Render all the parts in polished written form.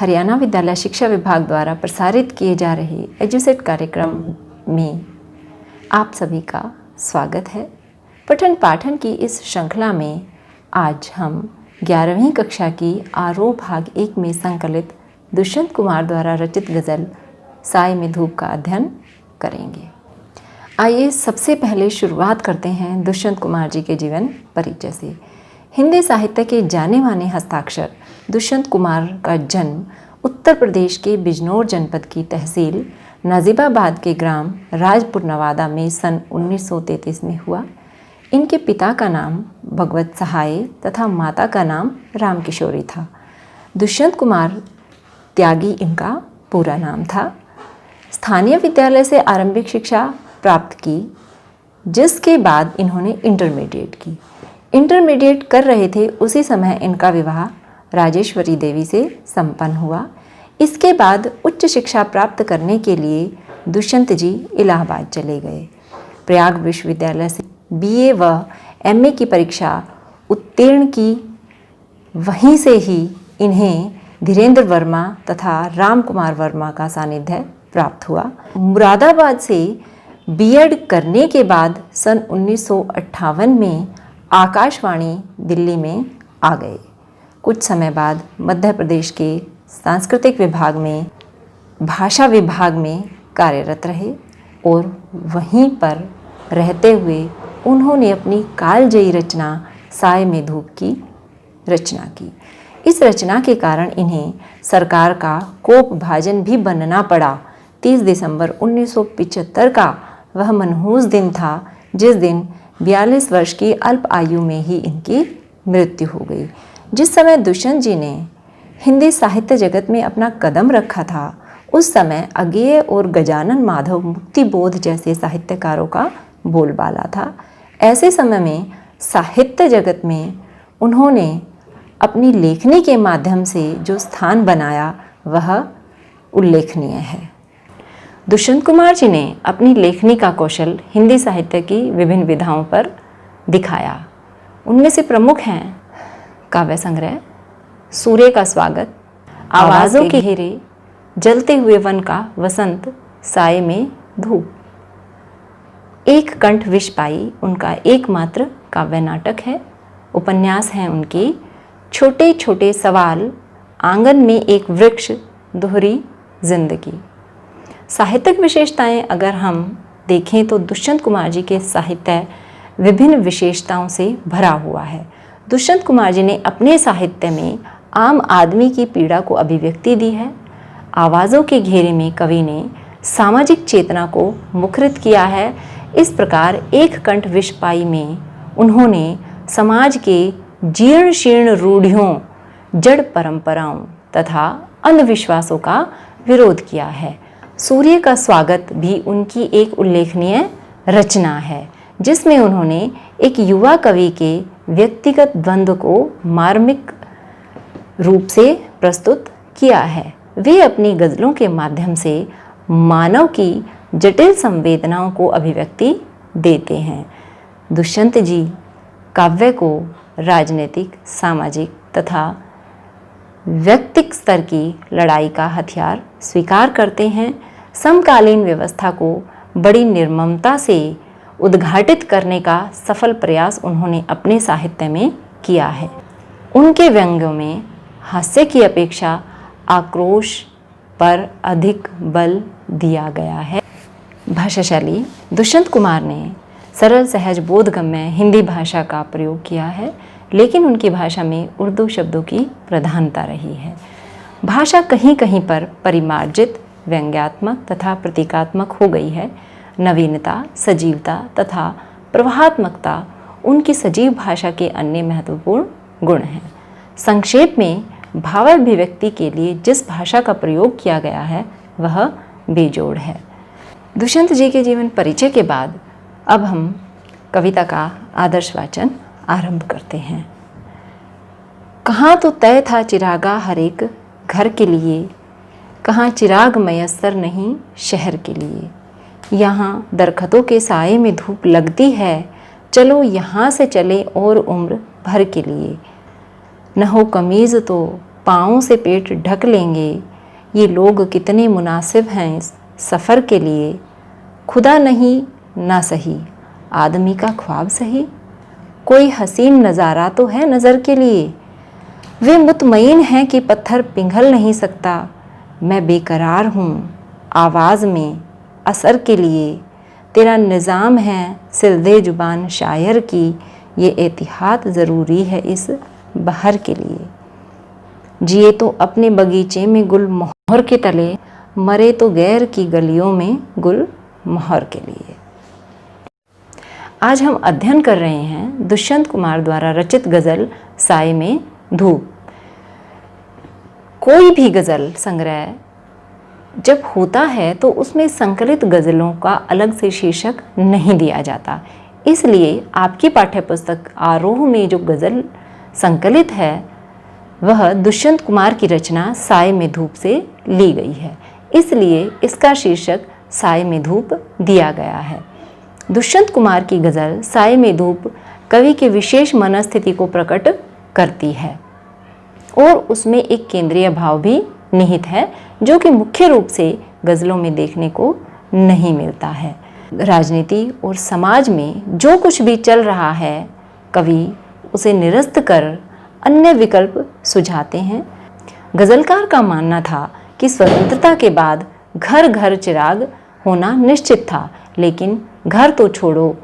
हरियाणा विद्यालय शिक्षा विभाग द्वारा प्रसारित किए जा रहे एजुसेट कार्यक्रम में आप सभी का स्वागत है। पठन पाठन की इस श्रृंखला में आज हम 11वीं कक्षा की आरोह भाग 1 में संकलित दुष्यंत कुमार द्वारा रचित गज़ल साय में धूप का अध्ययन करेंगे। आइए सबसे पहले शुरुआत करते हैं दुष्यंत कुमार जी के जीवन परिचय से। हिंदी साहित्य के जाने माने हस्ताक्षर दुष्यंत कुमार का जन्म उत्तर प्रदेश के बिजनौर जनपद की तहसील नाजिबाबाद के ग्राम राजपुर नवादा में सन 1933 में हुआ। इनके पिता का नाम भगवत सहाय तथा माता का नाम राम किशोरी था। दुष्यंत कुमार त्यागी इनका पूरा नाम था। स्थानीय विद्यालय से आरंभिक शिक्षा प्राप्त की, जिसके बाद इन्होंने इंटरमीडिएट की। इंटरमीडिएट कर रहे थे उसी समय इनका विवाह राजेश्वरी देवी से संपन्न हुआ। इसके बाद उच्च शिक्षा प्राप्त करने के लिए दुष्यंत जी इलाहाबाद चले गए। प्रयाग विश्वविद्यालय से बीए व एमए की परीक्षा उत्तीर्ण की। वहीं से ही इन्हें धीरेन्द्र वर्मा तथा राम कुमार वर्मा का सानिध्य प्राप्त हुआ। मुरादाबाद से बीएड करने के बाद सन 1958 में आकाशवाणी दिल्ली में आ गए। कुछ समय बाद मध्य प्रदेश के सांस्कृतिक विभाग में भाषा विभाग में कार्यरत रहे और वहीं पर रहते हुए उन्होंने अपनी कालजयी रचना साय में धूप की रचना की। इस रचना के कारण इन्हें सरकार का कोप भाजन भी बनना पड़ा। 30 दिसंबर 1975 का वह मनहूस दिन था जिस दिन 42 वर्ष की अल्प आयु में ही इनकी मृत्यु हो गई। जिस समय दुष्यंत जी ने हिंदी साहित्य जगत में अपना कदम रखा था, उस समय अज्ञेय और गजानन माधव मुक्तिबोध जैसे साहित्यकारों का बोलबाला था। ऐसे समय में साहित्य जगत में उन्होंने अपनी लेखनी के माध्यम से जो स्थान बनाया वह उल्लेखनीय है। दुष्यंत कुमार जी ने अपनी लेखनी का कौशल हिंदी साहित्य की विभिन्न विधाओं पर दिखाया। उनमें से प्रमुख हैं काव्य संग्रह सूर्य का स्वागत, आवाज़ों के घेरे, जलते हुए वन का वसंत, साय में धूप। एक कंठ विष पाई उनका एकमात्र काव्य नाटक है। उपन्यास हैं उनकी छोटे छोटे सवाल, आंगन में एक वृक्ष, दोहरी जिंदगी। साहित्यिक विशेषताएं अगर हम देखें तो दुष्यंत कुमार जी के साहित्य विभिन्न विशेषताओं से भरा हुआ है। दुष्यंत कुमार जी ने अपने साहित्य में आम आदमी की पीड़ा को अभिव्यक्ति दी है। आवाज़ों के घेरे में कवि ने सामाजिक चेतना को मुखरित किया है। इस प्रकार एक कंठ विष पाई में उन्होंने समाज के जीर्ण शीर्ण रूढ़ियों, जड़ परंपराओं तथा अंधविश्वासों का विरोध किया है। सूर्य का स्वागत भी उनकी एक उल्लेखनीय रचना है, जिसमें उन्होंने एक युवा कवि के व्यक्तिगत द्वंद्व को मार्मिक रूप से प्रस्तुत किया है। वे अपनी गज़लों के माध्यम से मानव की जटिल संवेदनाओं को अभिव्यक्ति देते हैं। दुष्यंत जी काव्य को राजनीतिक, सामाजिक तथा व्यक्तिक स्तर की लड़ाई का हथियार स्वीकार करते हैं। समकालीन व्यवस्था को बड़ी निर्ममता से उद्घाटित करने का सफल प्रयास उन्होंने अपने साहित्य में किया है। उनके व्यंग्यों में हास्य की अपेक्षा आक्रोश पर अधिक बल दिया गया है। भाषाशैली दुष्यंत कुमार ने सरल सहज बोधगम्य हिंदी भाषा का प्रयोग किया है, लेकिन उनकी भाषा में उर्दू शब्दों की प्रधानता रही है। भाषा कहीं कहीं पर परिमार्जित, व्यंग्यात्मक तथा प्रतीकात्मक हो गई है। नवीनता, सजीवता तथा प्रवाहात्मकता उनकी सजीव भाषा के अन्य महत्वपूर्ण गुण हैं। संक्षेप में भावाभिव्यक्ति के लिए जिस भाषा का प्रयोग किया गया है वह बेजोड़ है। दुष्यंत जी के जीवन परिचय के बाद अब हम कविता का आदर्श वाचन आरंभ करते हैं। कहाँ तो तय था चिरागा हर एक घर के लिए, कहाँ चिराग मयस्सर नहीं शहर के लिए। यहाँ दरख्तों के साए में धूप लगती है, चलो यहाँ से चले और उम्र भर के लिए। न हो कमीज़ तो पाँवों से पेट ढक लेंगे, ये लोग कितने मुनासिब हैं इस सफ़र के लिए। खुदा नहीं ना सही, आदमी का ख्वाब सही, कोई हसीन नज़ारा तो है नज़र के लिए। वे मुतमईन हैं कि पत्थर पिघल नहीं सकता, मैं बेकरार हूँ आवाज़ में असर के लिए। तेरा निज़ाम है सिलदे जुबान शायर की, ये एतिहाद ज़रूरी है इस बहर के लिए। जिए तो अपने बगीचे में गुल मोहर के तले, मरे तो गैर की गलियों में गुल मोहर के लिए। आज हम अध्ययन कर रहे हैं दुष्यंत कुमार द्वारा रचित गज़ल साए में धूप। कोई भी गज़ल संग्रह जब होता है तो उसमें संकलित गज़लों का अलग से शीर्षक नहीं दिया जाता, इसलिए आपकी पाठ्यपुस्तक आरोह में जो गज़ल संकलित है वह दुष्यंत कुमार की रचना साए में धूप से ली गई है, इसलिए इसका शीर्षक साए में धूप दिया गया है। दुष्यंत कुमार की गज़ल साए में धूप कवि के विशेष मनस्थिति को प्रकट करती है और उसमें एक केंद्रीय भाव भी निहित है जो कि मुख्य रूप से गज़लों में देखने को नहीं मिलता है। राजनीति और समाज में जो कुछ भी चल रहा है कवि उसे निरस्त कर अन्य विकल्प सुझाते हैं। गज़लकार का मानना था कि स्वतंत्रता के बाद घर घर चिराग होना निश्चित था, लेकिन घर तो छोड़ो,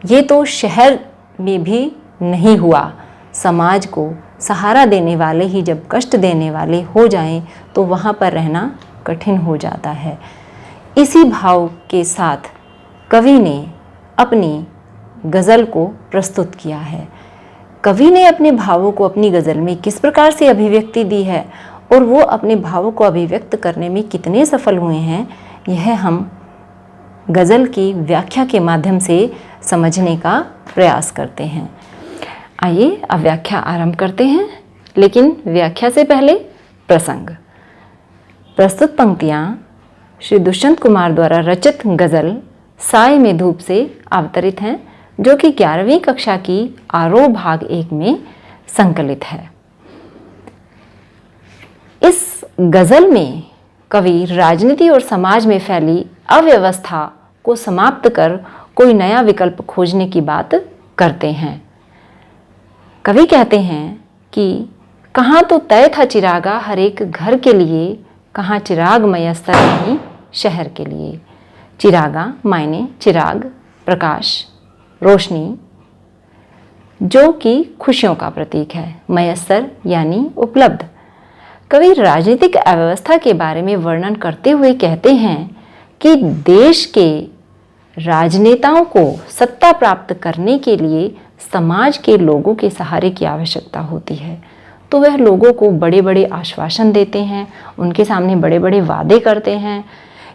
ये तो शहर में भी नहीं हुआ। समाज को सहारा देने वाले ही जब कष्ट देने वाले हो जाएं तो वहाँ पर रहना कठिन हो जाता है। इसी भाव के साथ कवि ने अपनी गज़ल को प्रस्तुत किया है। कवि ने अपने भावों को अपनी गज़ल में किस प्रकार से अभिव्यक्ति दी है और वो अपने भावों को अभिव्यक्त करने में कितने सफल हुए हैं, यह हम गज़ल की व्याख्या के माध्यम से समझने का प्रयास करते हैं। आइए अब व्याख्या आरंभ करते हैं, लेकिन व्याख्या से पहले प्रसंग। प्रस्तुत पंक्तियाँ श्री दुष्यंत कुमार द्वारा रचित गज़ल साए में धूप से अवतरित हैं, जो कि 11वीं कक्षा की आरोह भाग 1 में संकलित है। इस गज़ल में कवि राजनीति और समाज में फैली अव्यवस्था को समाप्त कर कोई नया विकल्प खोजने की बात करते हैं। कवि कहते हैं कि कहाँ तो तय था चिरागा हर एक घर के लिए, कहाँ चिराग मयस्तर नहीं शहर के लिए। चिरागा मायने चिराग, प्रकाश, रोशनी, जो कि खुशियों का प्रतीक है। मयस्तर यानी उपलब्ध। कवि राजनीतिक अव्यवस्था के बारे में वर्णन करते हुए कहते हैं कि देश के राजनेताओं को सत्ता प्राप्त करने के लिए समाज के लोगों के सहारे की आवश्यकता होती है। तो वह लोगों को बड़े बड़े आश्वासन देते हैं, उनके सामने बड़े बड़े वादे करते हैं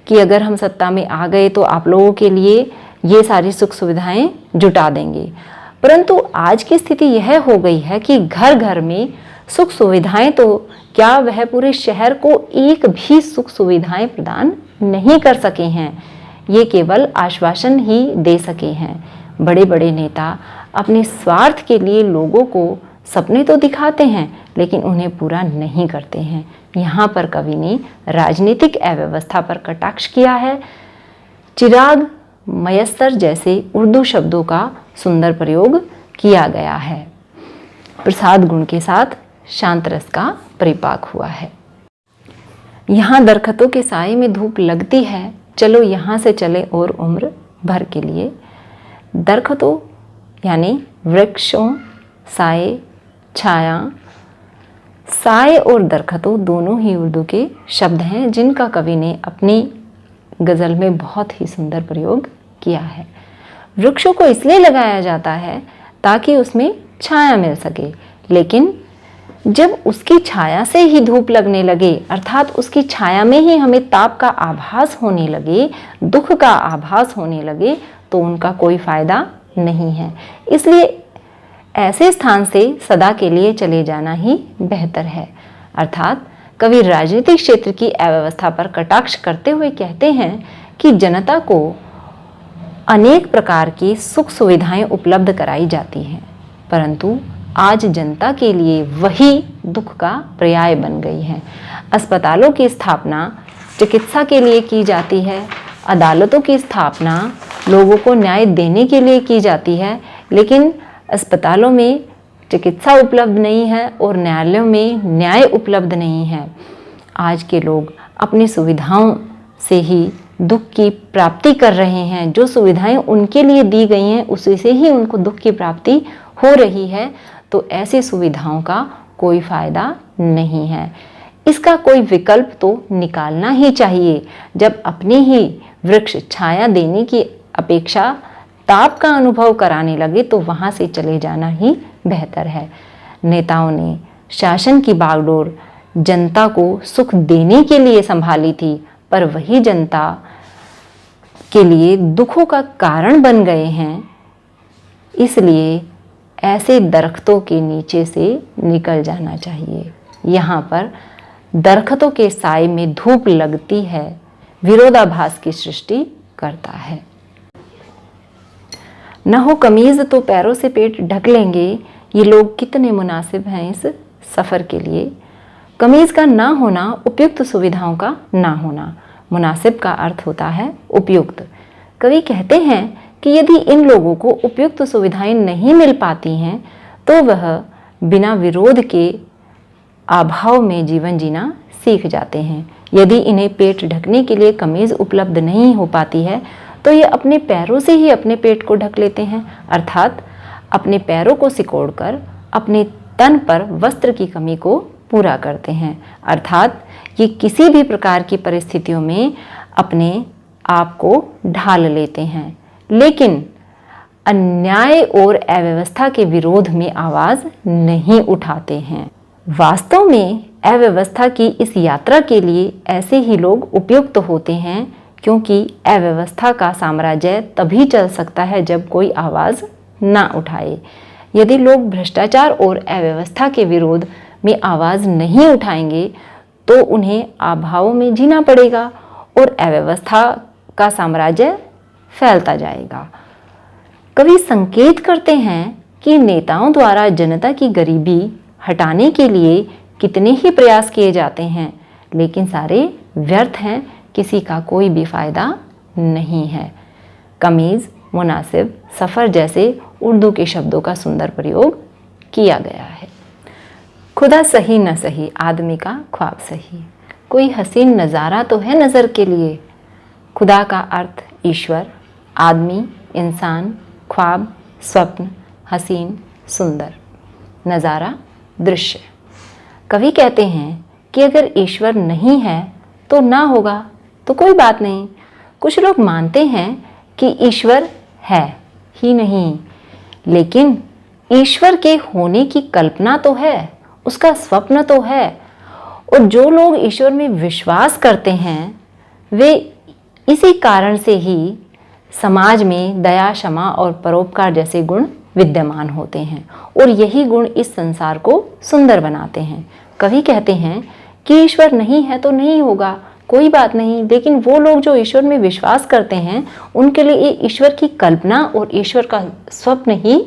कि अगर हम सत्ता में आ गए तो आप लोगों के लिए ये सारी सुख सुविधाएं जुटा देंगे। परंतु आज की स्थिति यह हो गई है कि घर घर में सुख सुविधाएं तो क्या वह पूरे शहर को एक भी सुख सुविधाएं प्रदान नहीं कर सके हैं, ये केवल आश्वासन ही दे सके हैं। बड़े बड़े नेता अपने स्वार्थ के लिए लोगों को सपने तो दिखाते हैं लेकिन उन्हें पूरा नहीं करते हैं। यहाँ पर कवि ने राजनीतिक अव्यवस्था पर कटाक्ष किया है। चिराग, मयस्तर जैसे उर्दू शब्दों का सुंदर प्रयोग किया गया है। प्रसाद गुण के साथ शांत रस का परिपाक हुआ है। यहाँ दरख्तों के साए में धूप लगती है, चलो यहाँ से चले और उम्र भर के लिए। दरख्तों यानी वृक्षों, साए, छाया। साए और दरख्तों दोनों ही उर्दू के शब्द हैं जिनका कवि ने अपनी गज़ल में बहुत ही सुंदर प्रयोग किया है। वृक्षों को इसलिए लगाया जाता है ताकि उसमें छाया मिल सके, लेकिन जब उसकी छाया से ही धूप लगने लगे, अर्थात उसकी छाया में ही हमें ताप का आभास होने लगे, दुख का आभास होने लगे, तो उनका कोई फायदा नहीं है। इसलिए ऐसे स्थान से सदा के लिए चले जाना ही बेहतर है। अर्थात कवि राजनीतिक क्षेत्र की अव्यवस्था पर कटाक्ष करते हुए कहते हैं कि जनता को अनेक प्रकार की सुख सुविधाएं उपलब्ध कराई जाती हैं, परंतु आज जनता के लिए वही दुख का पर्याय बन गई हैं। अस्पतालों की स्थापना चिकित्सा के लिए की जाती है, अदालतों की स्थापना लोगों को न्याय देने के लिए की जाती है, लेकिन अस्पतालों में चिकित्सा उपलब्ध नहीं है और न्यायालयों में न्याय उपलब्ध नहीं है। आज के लोग अपनी सुविधाओं से ही दुख की प्राप्ति कर रहे हैं। जो सुविधाएं उनके लिए दी गई हैं उसी से ही उनको दुख की प्राप्ति हो रही है, तो ऐसी सुविधाओं का कोई फायदा नहीं है। इसका कोई विकल्प तो निकालना ही चाहिए। जब अपने ही वृक्ष छाया देने की अपेक्षा ताप का अनुभव कराने लगे तो वहां से चले जाना ही बेहतर है। नेताओं ने शासन की बागडोर जनता को सुख देने के लिए संभाली थी, पर वही जनता के लिए दुखों का कारण बन गए हैं। इसलिए ऐसे दरख्तों के नीचे से निकल जाना चाहिए। यहाँ पर दरख्तों के साए में धूप लगती है, विरोधाभास की सृष्टि करता है। न हो कमीज तो पैरों से पेट ढक लेंगे, ये लोग कितने मुनासिब हैं इस सफ़र के लिए। कमीज का ना होना उपयुक्त सुविधाओं का ना होना। मुनासिब का अर्थ होता है उपयुक्त। कवि कहते हैं कि यदि इन लोगों को उपयुक्त सुविधाएं नहीं मिल पाती हैं तो वह बिना विरोध के अभाव में जीवन जीना सीख जाते हैं। यदि इन्हें पेट ढकने के लिए कमीज उपलब्ध नहीं हो पाती है तो ये अपने पैरों से ही अपने पेट को ढक लेते हैं, अर्थात अपने पैरों को सिकोड़कर अपने तन पर वस्त्र की कमी को पूरा करते हैं। अर्थात ये किसी भी प्रकार की परिस्थितियों में अपने आप को ढाल लेते हैं, लेकिन अन्याय और अव्यवस्था के विरोध में आवाज़ नहीं उठाते हैं। वास्तव में अव्यवस्था की इस यात्रा के लिए ऐसे ही लोग उपयुक्त होते हैं, क्योंकि अव्यवस्था का साम्राज्य तभी चल सकता है जब कोई आवाज़ ना उठाए। यदि लोग भ्रष्टाचार और अव्यवस्था के विरोध में आवाज़ नहीं उठाएंगे तो उन्हें अभावों में जीना पड़ेगा और अव्यवस्था का साम्राज्य फैलता जाएगा। कवि संकेत करते हैं कि नेताओं द्वारा जनता की गरीबी हटाने के लिए कितने ही प्रयास किए जाते हैं, लेकिन सारे व्यर्थ हैं, किसी का कोई भी फायदा नहीं है। कमीज, मुनासिब, सफ़र जैसे उर्दू के शब्दों का सुंदर प्रयोग किया गया है। खुदा सही न सही, आदमी का ख्वाब सही। कोई हसीन नज़ारा तो है नज़र के लिए। खुदा का अर्थ ईश्वर, आदमी, इंसान, ख्वाब, स्वप्न, हसीन, सुंदर, नज़ारा, दृश्य। कवि कहते हैं कि अगर ईश्वर नहीं है तो ना होगा तो कोई बात नहीं। कुछ लोग मानते हैं कि ईश्वर है ही नहीं, लेकिन ईश्वर के होने की कल्पना तो है, उसका स्वप्न तो है। और जो लोग ईश्वर में विश्वास करते हैं वे इसी कारण से ही समाज में दया, क्षमा और परोपकार जैसे गुण विद्यमान होते हैं, और यही गुण इस संसार को सुंदर बनाते हैं। कवि कहते हैं कि ईश्वर नहीं है तो नहीं होगा, कोई बात नहीं, लेकिन वो लोग जो ईश्वर में विश्वास करते हैं उनके लिए ईश्वर की कल्पना और ईश्वर का स्वप्न ही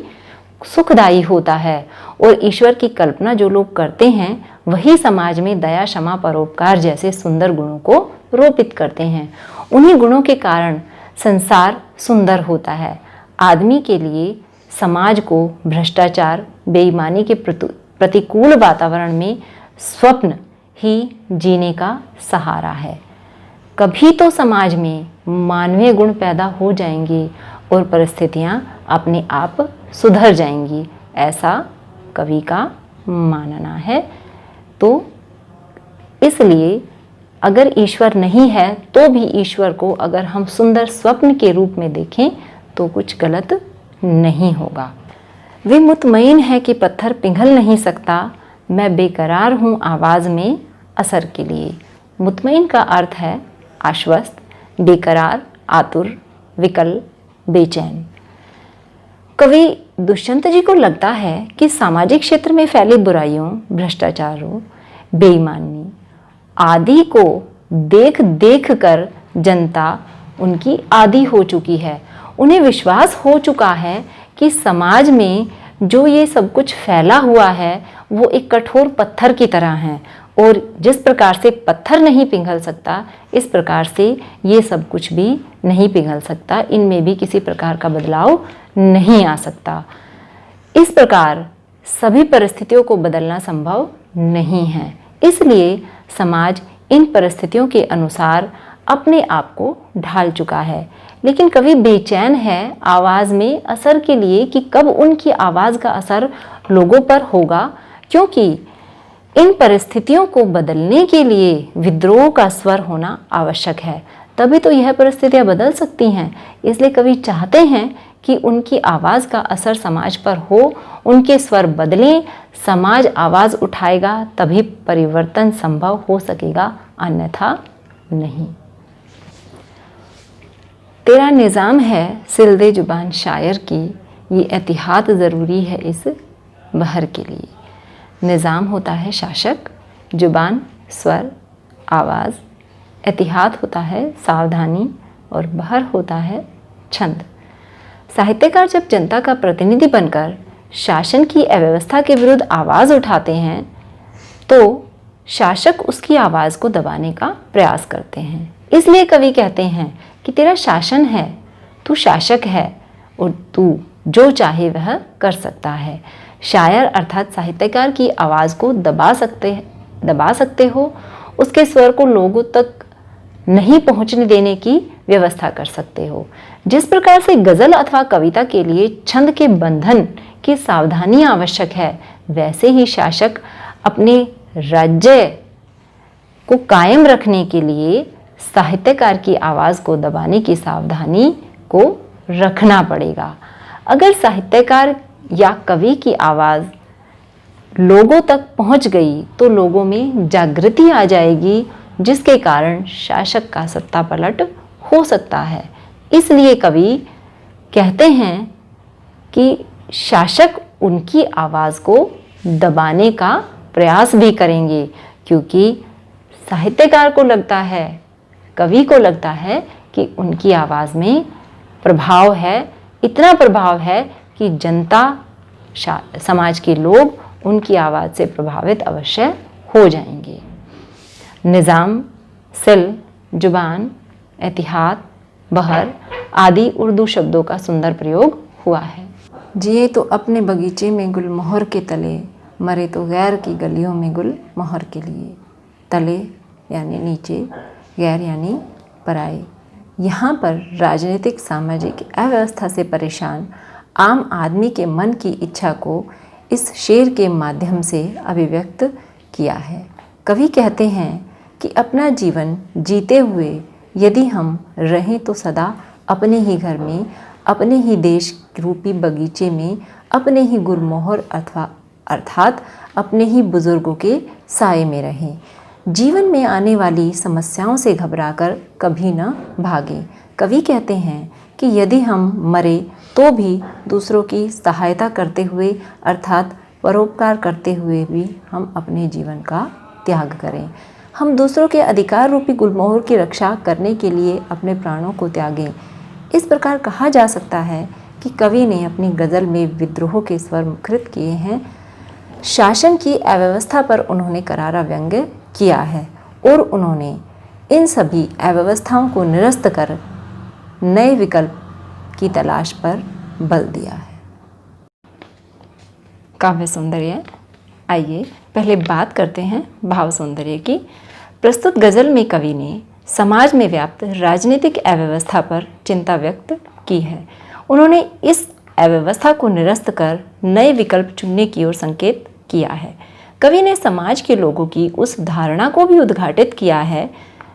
सुखदायी होता है। और ईश्वर की कल्पना जो लोग करते हैं वही समाज में दया, क्षमा, परोपकार जैसे सुंदर गुणों को रोपित करते हैं। उन्हीं गुणों के कारण संसार सुंदर होता है। आदमी के लिए समाज को भ्रष्टाचार, बेईमानी के प्रतिकूल वातावरण में स्वप्न ही जीने का सहारा है। कभी तो समाज में मानवीय गुण पैदा हो जाएंगे और परिस्थितियां अपने आप सुधर जाएंगी, ऐसा कवि का मानना है। तो इसलिए अगर ईश्वर नहीं है तो भी ईश्वर को अगर हम सुंदर स्वप्न के रूप में देखें तो कुछ गलत नहीं होगा। वे मुतमईन है कि पत्थर पिघल नहीं सकता, मैं बेकरार हूँ आवाज़ में असर के लिए। मुतमईन का अर्थ है आश्वस्त, बेकरार, आतुर, विकल, बेचैन। कवि दुष्यंत जी को लगता है कि सामाजिक क्षेत्र में फैली बुराइयों, भ्रष्टाचारों, बेईमानी आदि को देख देख कर जनता उनकी आदी हो चुकी है। उन्हें विश्वास हो चुका है कि समाज में जो ये सब कुछ फैला हुआ है वो एक कठोर पत्थर की तरह है, और जिस प्रकार से पत्थर नहीं पिघल सकता, इस प्रकार से ये सब कुछ भी नहीं पिघल सकता, इनमें भी किसी प्रकार का बदलाव नहीं आ सकता। इस प्रकार सभी परिस्थितियों को बदलना संभव नहीं है, इसलिए समाज इन परिस्थितियों के अनुसार अपने आप को ढाल चुका है। लेकिन कवि बेचैन है आवाज़ में असर के लिए कि कब उनकी आवाज़ का असर लोगों पर होगा, क्योंकि इन परिस्थितियों को बदलने के लिए विद्रोह का स्वर होना आवश्यक है, तभी तो यह परिस्थितियां बदल सकती हैं। इसलिए कवि चाहते हैं कि उनकी आवाज़ का असर समाज पर हो, उनके स्वर बदलें, समाज आवाज़ उठाएगा तभी परिवर्तन संभव हो सकेगा, अन्यथा नहीं। तेरा निज़ाम है सिलदे जुबान शायर की, ये एहतियात ज़रूरी है इस बहर के लिए। निज़ाम होता है शासक, जुबान स्वर आवाज़, एहतियात होता है सावधानी, और बहर होता है छंद। साहित्यकार जब जनता का प्रतिनिधि बनकर शासन की अव्यवस्था के विरुद्ध आवाज़ उठाते हैं तो शासक उसकी आवाज़ को दबाने का प्रयास करते हैं। इसलिए कवि कहते हैं कि तेरा शासन है, तू शासक है और तू जो चाहे वह कर सकता है। शायर अर्थात साहित्यकार की आवाज़ को दबा सकते हो, उसके स्वर को लोगों तक नहीं पहुंचने देने की व्यवस्था कर सकते हो। जिस प्रकार से गज़ल अथवा कविता के लिए छंद के बंधन की सावधानी आवश्यक है, वैसे ही शासक अपने राज्य को कायम रखने के लिए साहित्यकार की आवाज़ को दबाने की सावधानी को रखना पड़ेगा। अगर साहित्यकार या कवि की आवाज़ लोगों तक पहुंच गई तो लोगों में जागृति आ जाएगी, जिसके कारण शासक का सत्ता पलट हो सकता है। इसलिए कवि कहते हैं कि शासक उनकी आवाज़ को दबाने का प्रयास भी करेंगे, क्योंकि साहित्यकार को लगता है, कवि को लगता है कि उनकी आवाज़ में प्रभाव है, इतना प्रभाव है कि जनता, समाज के लोग उनकी आवाज़ से प्रभावित अवश्य हो जाएंगे। निज़ाम, सिल, जुबान, एहतियात, बहर आदि उर्दू शब्दों का सुंदर प्रयोग हुआ है। जिए तो अपने बगीचे में गुलमोहर के तले, मरे तो गैर की गलियों में गुलमोहर के लिए। तले यानी नीचे, गैर यानी पराए। यहाँ पर राजनीतिक सामाजिक अव्यवस्था से परेशान आम आदमी के मन की इच्छा को इस शेर के माध्यम से अभिव्यक्त किया है। कवि कहते हैं कि अपना जीवन जीते हुए यदि हम रहें तो सदा अपने ही घर में, अपने ही देश रूपी बगीचे में, अपने ही गुलमोहर अर्थात अपने ही बुजुर्गों के साए में रहें। जीवन में आने वाली समस्याओं से घबराकर कभी न भागें। कवि कहते हैं कि यदि हम मरे तो भी दूसरों की सहायता करते हुए अर्थात परोपकार करते हुए भी हम अपने जीवन का त्याग करें। हम दूसरों के अधिकार रूपी गुलमोहर की रक्षा करने के लिए अपने प्राणों को त्यागें। इस प्रकार कहा जा सकता है कि कवि ने अपनी गज़ल में विद्रोह के स्वर मुखरित किए हैं। शासन की अव्यवस्था पर उन्होंने करारा व्यंग्य किया है और उन्होंने इन सभी अव्यवस्थाओं को निरस्त कर नए विकल्प की तलाश पर बल दिया है। काव्य सौंदर्य। आइए पहले बात करते हैं भाव सौंदर्य की। प्रस्तुत गज़ल में कवि ने समाज में व्याप्त राजनीतिक अव्यवस्था पर चिंता व्यक्त की है। उन्होंने इस अव्यवस्था को निरस्त कर नए विकल्प चुनने की ओर संकेत किया है। कवि ने समाज के लोगों की उस धारणा को भी उद्घाटित किया है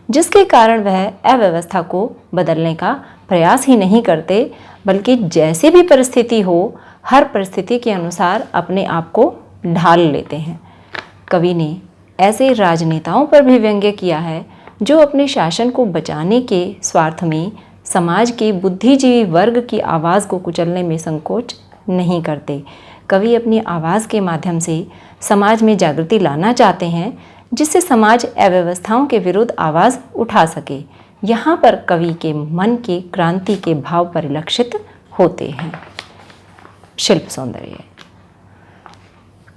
जिसके कारण वह अव्यवस्था को बदलने का प्रयास ही नहीं करते, बल्कि जैसी भी परिस्थिति हो, हर परिस्थिति के अनुसार अपने आप को ढाल लेते हैं। कवि ने ऐसे राजनेताओं पर भी व्यंग्य किया है जो अपने शासन को बचाने के स्वार्थ में समाज के बुद्धिजीवी वर्ग की आवाज़ को कुचलने में संकोच नहीं करते। कवि अपनी आवाज़ के माध्यम से समाज में जागृति लाना चाहते हैं, जिससे समाज अव्यवस्थाओं के विरुद्ध आवाज़ उठा सके। यहाँ पर कवि के मन के क्रांति के भाव परिलक्षित होते हैं। शिल्प सौंदर्य।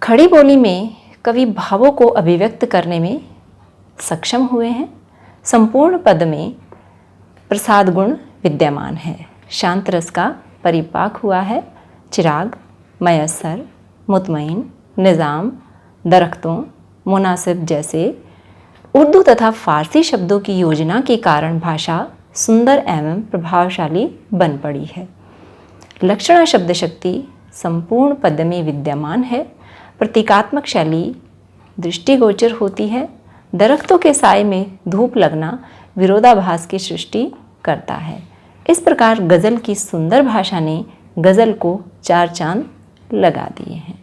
खड़ी बोली में कवि भावों को अभिव्यक्त करने में सक्षम हुए हैं। संपूर्ण पद में प्रसाद गुण विद्यमान है। शांत रस का परिपाक हुआ है। चिराग, मयस्सर, मुतमईन, निज़ाम, दरख्तों, मुनासिब जैसे उर्दू तथा फारसी शब्दों की योजना के कारण भाषा सुंदर एवं प्रभावशाली बन पड़ी है। लक्षणा शब्द शक्ति संपूर्ण पद में विद्यमान है। प्रतीकात्मक शैली दृष्टिगोचर होती है। दरख्तों के साए में धूप लगना विरोधाभास की सृष्टि करता है। इस प्रकार गज़ल की सुंदर भाषा ने गज़ल को 4 चांद लगा दिए हैं।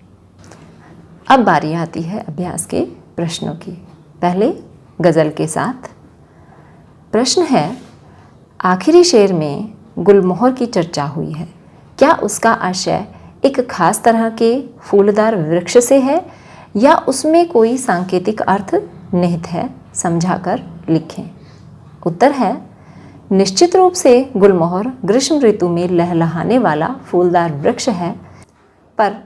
अब बारी आती है अभ्यास के प्रश्नों की। पहले गज़ल के साथ प्रश्न है, आखिरी शेर में गुलमोहर की चर्चा हुई है, क्या उसका आशय एक खास तरह के फूलदार वृक्ष से है या उसमें कोई सांकेतिक अर्थ निहित है? समझाकर लिखें। उत्तर है, निश्चित रूप से गुलमोहर ग्रीष्म ऋतु में लहलहाने वाला फूलदार वृक्ष है, पर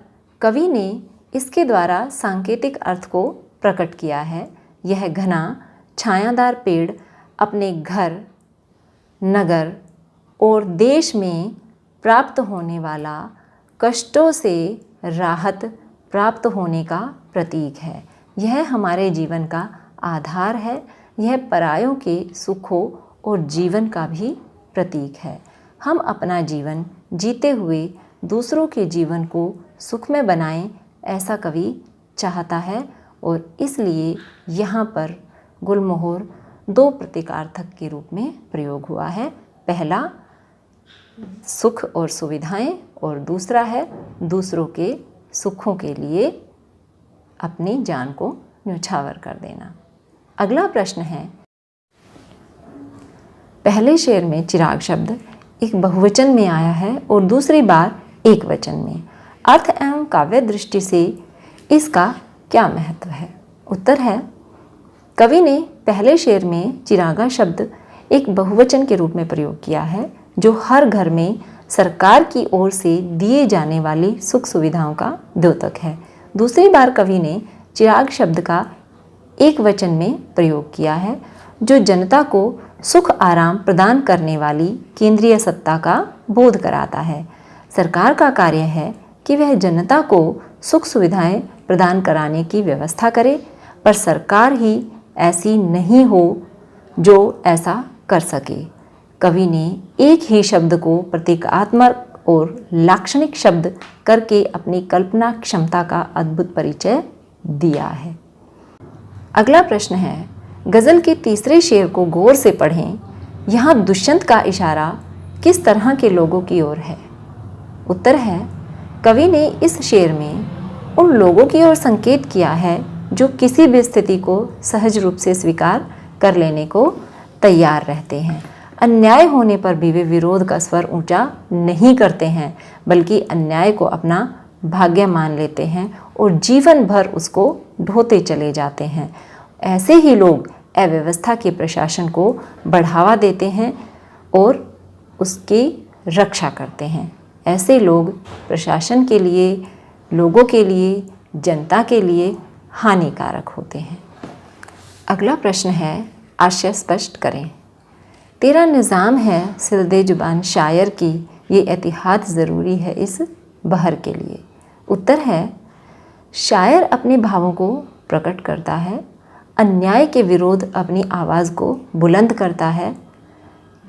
कवि ने इसके द्वारा सांकेतिक अर्थ को प्रकट किया है। यह घना छायादार पेड़ अपने घर, नगर और देश में प्राप्त होने वाला कष्टों से राहत प्राप्त होने का प्रतीक है। यह हमारे जीवन का आधार है। यह परायों के सुखों और जीवन का भी प्रतीक है। हम अपना जीवन जीते हुए दूसरों के जीवन को सुखमय बनाएं, ऐसा कवि चाहता है और इसलिए यहाँ पर गुलमोहर 2 प्रतीकार्थक के रूप में प्रयोग हुआ है। पहला सुख और सुविधाएं और दूसरा है दूसरों के सुखों के लिए अपनी जान को न्यौछावर कर देना। अगला प्रश्न है, पहले शेर में चिराग शब्द एक बहुवचन में आया है और दूसरी बार एक वचन में। अर्थ एवं काव्य दृष्टि से इसका क्या महत्व है? उत्तर है, कवि ने पहले शेर में चिरागा शब्द एक बहुवचन के रूप में प्रयोग किया है, जो हर घर में सरकार की ओर से दिए जाने वाली सुख सुविधाओं का द्योतक है। दूसरी बार कवि ने चिराग शब्द का एक वचन में प्रयोग किया है, जो जनता को सुख आराम प्रदान करने वाली केंद्रीय सत्ता का बोध कराता है। सरकार का कार्य है कि वह जनता को सुख सुविधाएं प्रदान कराने की व्यवस्था करे, पर सरकार ही ऐसी नहीं हो जो ऐसा कर सके। कवि ने एक ही शब्द को प्रतीकात्मक और लाक्षणिक शब्द करके अपनी कल्पना क्षमता का अद्भुत परिचय दिया है। अगला प्रश्न है, गज़ल के तीसरे शेर को गौर से पढ़ें। यहाँ दुष्यंत का इशारा किस तरह के लोगों की ओर है? उत्तर है, कवि ने इस शेर में उन लोगों की ओर संकेत किया है जो किसी भी स्थिति को सहज रूप से स्वीकार कर लेने को तैयार रहते हैं। अन्याय होने पर भी वे विरोध का स्वर ऊंचा नहीं करते हैं, बल्कि अन्याय को अपना भाग्य मान लेते हैं और जीवन भर उसको ढोते चले जाते हैं। ऐसे ही लोग अव्यवस्था के प्रशासन को बढ़ावा देते हैं और उसकी रक्षा करते हैं। ऐसे लोग प्रशासन के लिए, लोगों के लिए, जनता के लिए हानिकारक होते हैं। अगला प्रश्न है, आशय स्पष्ट करें। तेरा निज़ाम है सिलदे जुबान शायर की, ये एहतियात ज़रूरी है इस बहर के लिए। उत्तर है, शायर अपने भावों को प्रकट करता है, अन्याय के विरोध अपनी आवाज़ को बुलंद करता है।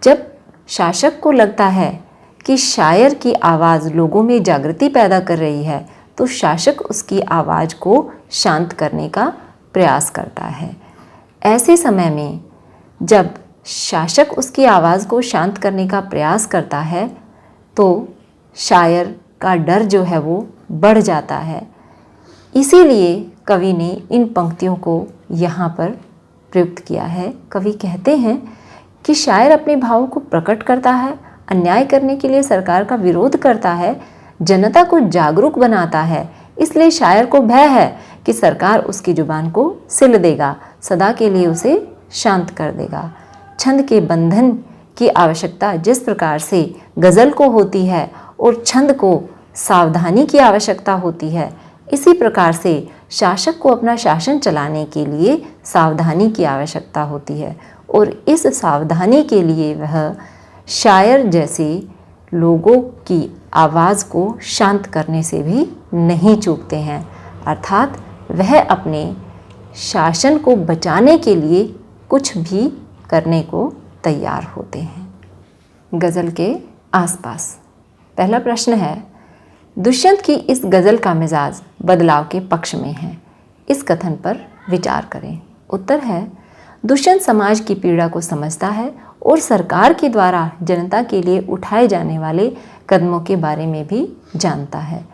जब शासक को लगता है कि शायर की आवाज़ लोगों में जागृति पैदा कर रही है, तो शासक उसकी आवाज़ को शांत करने का प्रयास करता है। ऐसे समय में जब शासक उसकी आवाज़ को शांत करने का प्रयास करता है, तो शायर का डर जो है वो बढ़ जाता है। इसीलिए कवि ने इन पंक्तियों को यहाँ पर प्रयुक्त किया है। कवि कहते हैं कि शायर अपने भावों को प्रकट करता है, अन्याय करने के लिए सरकार का विरोध करता है, जनता को जागरूक बनाता है। इसलिए शायर को भय है कि सरकार उसकी जुबान को सिल देगा, सदा के लिए उसे शांत कर देगा। छंद के बंधन की आवश्यकता जिस प्रकार से गज़ल को होती है और छंद को सावधानी की आवश्यकता होती है, इसी प्रकार से शासक को अपना शासन चलाने के लिए सावधानी की आवश्यकता होती है और इस सावधानी के लिए वह शायर जैसे लोगों की आवाज़ को शांत करने से भी नहीं चूकते हैं, अर्थात वह अपने शासन को बचाने के लिए कुछ भी करने को तैयार होते हैं। गज़ल के आसपास पहला प्रश्न है, दुष्यंत की इस गज़ल का मिजाज बदलाव के पक्ष में है, इस कथन पर विचार करें। उत्तर है, दुष्यंत समाज की पीड़ा को समझता है और सरकार के द्वारा जनता के लिए उठाए जाने वाले कदमों के बारे में भी जानता है।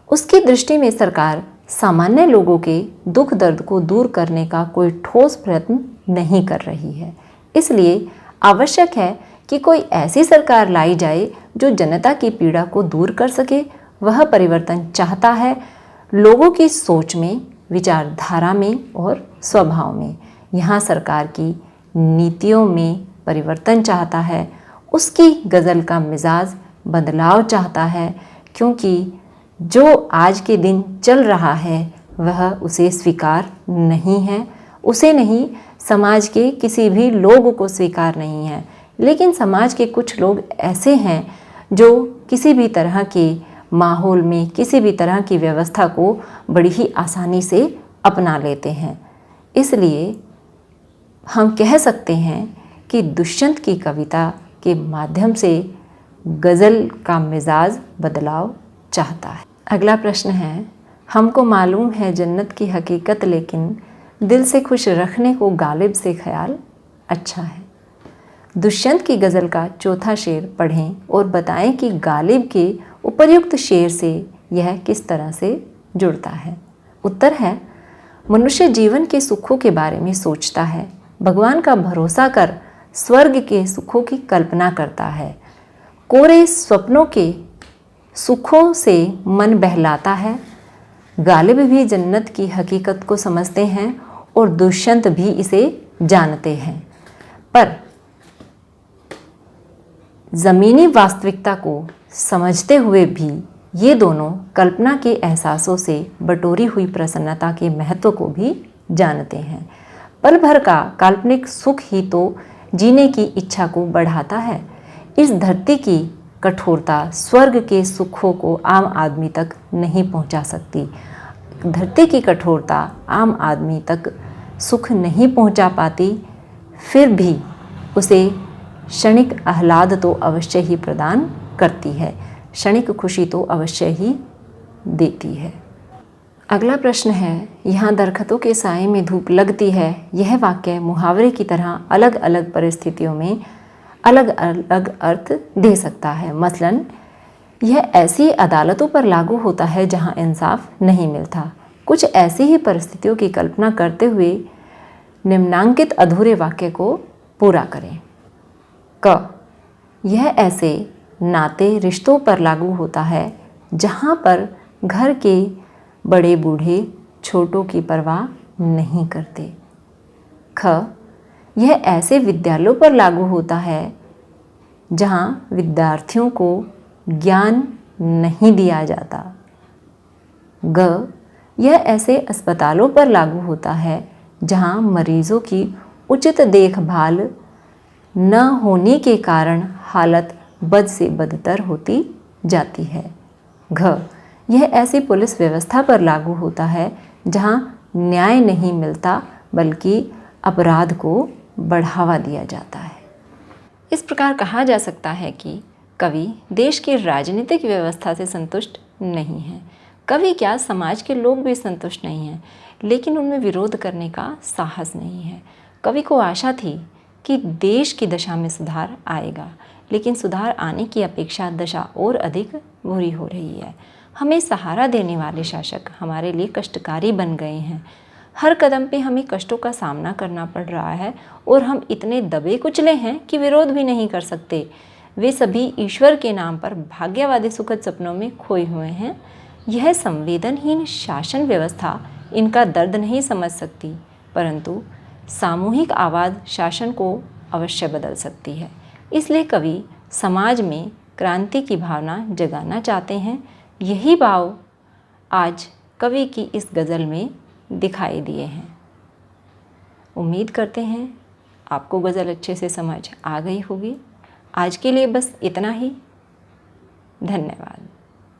उसकी दृष्टि में सरकार सामान्य लोगों के दुख दर्द को दूर करने का कोई ठोस प्रयत्न नहीं कर रही है। इसलिए आवश्यक है कि कोई ऐसी सरकार लाई जाए जो जनता की पीड़ा को दूर कर सके। वह परिवर्तन चाहता है लोगों की सोच में, विचारधारा में और स्वभाव में। यहाँ सरकार की नीतियों में परिवर्तन चाहता है। उसकी गज़ल का मिजाज बदलाव चाहता है, क्योंकि जो आज के दिन चल रहा है वह उसे स्वीकार नहीं है। उसे नहीं, समाज के किसी भी लोग को स्वीकार नहीं है। लेकिन समाज के कुछ लोग ऐसे हैं जो किसी भी तरह के माहौल में, किसी भी तरह की व्यवस्था को बड़ी ही आसानी से अपना लेते हैं। इसलिए हम कह सकते हैं कि दुष्यंत की कविता के माध्यम से गज़ल का मिजाज बदलाव चाहता है। अगला प्रश्न है, हमको मालूम है जन्नत की हकीकत, लेकिन दिल से खुश रखने को गालिब से ख्याल अच्छा है। दुष्यंत की गज़ल का चौथा शेर पढ़ें और बताएं कि गालिब के उपर्युक्त शेर से यह किस तरह से जुड़ता है। उत्तर है, मनुष्य जीवन के सुखों के बारे में सोचता है, भगवान का भरोसा कर स्वर्ग के सुखों की कल्पना करता है, कोरे स्वप्नों के सुखों से मन बहलाता है। गालिब भी जन्नत की हकीकत को समझते हैं और दुष्यंत भी इसे जानते हैं, पर ज़मीनी वास्तविकता को समझते हुए भी ये दोनों कल्पना के एहसासों से बटोरी हुई प्रसन्नता के महत्व को भी जानते हैं। पल भर का काल्पनिक सुख ही तो जीने की इच्छा को बढ़ाता है। इस धरती की कठोरता स्वर्ग के सुखों को आम आदमी तक नहीं पहुंचा सकती। धरती की कठोरता आम आदमी तक सुख नहीं पहुंचा पाती, फिर भी उसे क्षणिक आह्लाद तो अवश्य ही प्रदान करती है, क्षणिक खुशी तो अवश्य ही देती है। अगला प्रश्न है, यहाँ दरख्तों के साए में धूप लगती है, यह वाक्य मुहावरे की तरह अलग अलग परिस्थितियों में अलग अलग अर्थ दे सकता है। मसलन यह ऐसी अदालतों पर लागू होता है जहाँ इंसाफ नहीं मिलता। कुछ ऐसी ही परिस्थितियों की कल्पना करते हुए निम्नांकित अधूरे वाक्य को पूरा करें। क, यह ऐसे नाते रिश्तों पर लागू होता है जहाँ पर घर के बड़े बूढ़े छोटों की परवाह नहीं करते। ख, यह ऐसे विद्यालयों पर लागू होता है जहाँ विद्यार्थियों को ज्ञान नहीं दिया जाता। ग, यह ऐसे अस्पतालों पर लागू होता है जहाँ मरीजों की उचित देखभाल न होने के कारण हालत बद से बदतर होती जाती है। घ, यह ऐसी पुलिस व्यवस्था पर लागू होता है जहाँ न्याय नहीं मिलता बल्कि अपराध को बढ़ावा दिया जाता है। इस प्रकार कहा जा सकता है कि कवि देश की राजनीतिक व्यवस्था से संतुष्ट नहीं है। कवि क्या, समाज के लोग भी संतुष्ट नहीं हैं, लेकिन उनमें विरोध करने का साहस नहीं है। कवि को आशा थी कि देश की दशा में सुधार आएगा, लेकिन सुधार आने की अपेक्षा दशा और अधिक बुरी हो रही है। हमें सहारा देने वाले शासक हमारे लिए कष्टकारी बन गए हैं। हर कदम पे हमें कष्टों का सामना करना पड़ रहा है और हम इतने दबे कुचले हैं कि विरोध भी नहीं कर सकते। वे सभी ईश्वर के नाम पर भाग्यवादी सुखद सपनों में खोए हुए हैं। यह संवेदनहीन शासन व्यवस्था इनका दर्द नहीं समझ सकती, परंतु सामूहिक आवाज़ शासन को अवश्य बदल सकती है। इसलिए कवि समाज में क्रांति की भावना जगाना चाहते हैं। यही भाव आज कवि की इस गज़ल में दिखाई दिए हैं। उम्मीद करते हैं आपको गज़ल अच्छे से समझ आ गई होगी। आज के लिए बस इतना ही। धन्यवाद।